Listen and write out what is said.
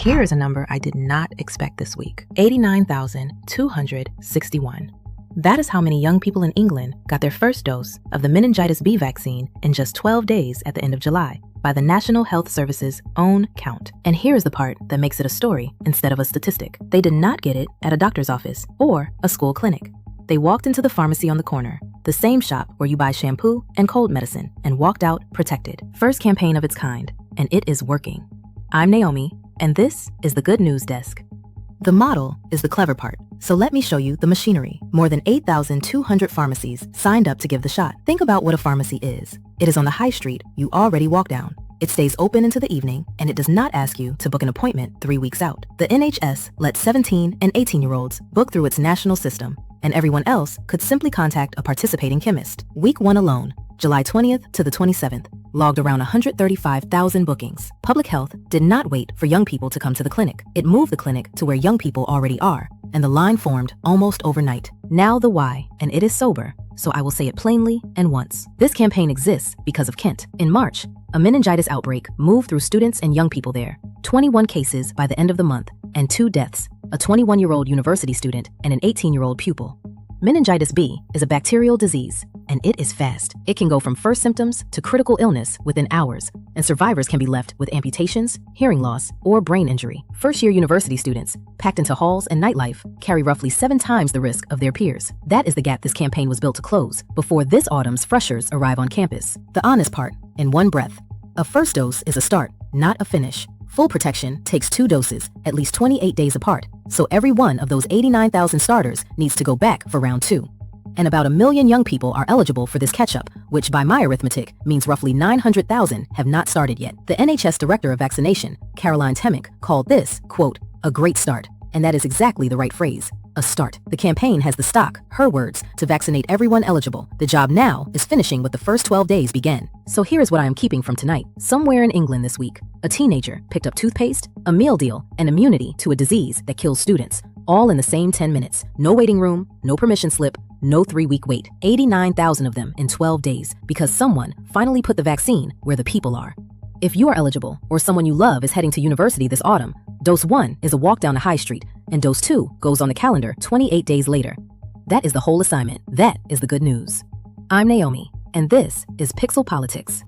Here's a number I did not expect this week: 89,261. That is how many young people in England got their first dose of the meningitis B vaccine in just 12 days at the end of July, by the National Health Service's own count. And here's the part that makes it a story instead of a statistic. They did not get it at a doctor's office or a school clinic. They walked into the pharmacy on the corner, the same shop where you buy shampoo and cold medicine, and walked out protected. First campaign of its kind, and it is working. I'm Naomi, and this is the Good News Desk. The model is the clever part, so let me show you the machinery. More than 8,200 pharmacies signed up to give the shot. Think about what a pharmacy is. It is on the high street you already walk down. It stays open into the evening, and it does not ask you to book an appointment 3 weeks out. The NHS lets 17 and 18-year-olds book through its national system, and everyone else could simply contact a participating chemist. Week 1 alone, July 20th to the 27th, logged around 135,000 bookings. Public Health did not wait for young people to come to the clinic. It moved the clinic to where young people already are, and the line formed almost overnight. Now the why, and it is sober, so I will say it plainly and once. This campaign exists because of Kent. In March, a meningitis outbreak moved through students and young people there. 21 cases by the end of the month, and 2 deaths, a 21-year-old university student and an 18-year-old pupil. Meningitis B is a bacterial disease, and it is fast. It can go from first symptoms to critical illness within hours, and survivors can be left with amputations, hearing loss, or brain injury. First-year university students, packed into halls and nightlife, carry roughly 7 times the risk of their peers. That is the gap this campaign was built to close, before this autumn's freshers arrive on campus. The honest part, in one breath: a first dose is a start, not a finish. Full protection takes 2 doses, at least 28 days apart, so every one of those 89,000 starters needs to go back for round 2. And about 1 million young people are eligible for this catch-up, which by my arithmetic means roughly 900,000 have not started yet. The NHS Director of Vaccination, Caroline Temmick, called this, quote, a great start. And that is exactly the right phrase. A start. The campaign has the stock, her words, to vaccinate everyone eligible. The job now is finishing what the first 12 days began. So here is what I am keeping from tonight. Somewhere in England this week, a teenager picked up toothpaste, a meal deal, and immunity to a disease that kills students, all in the same 10 minutes. No waiting room, no permission slip, no 3-week wait. 89,000 of them in 12 days, because someone finally put the vaccine where the people are. If you are eligible, or someone you love is heading to university this autumn, dose 1 is a walk down the high street, and dose 2 goes on the calendar 28 days later. That is the whole assignment. That is the good news. I'm Naomi, and this is Pixel Politics.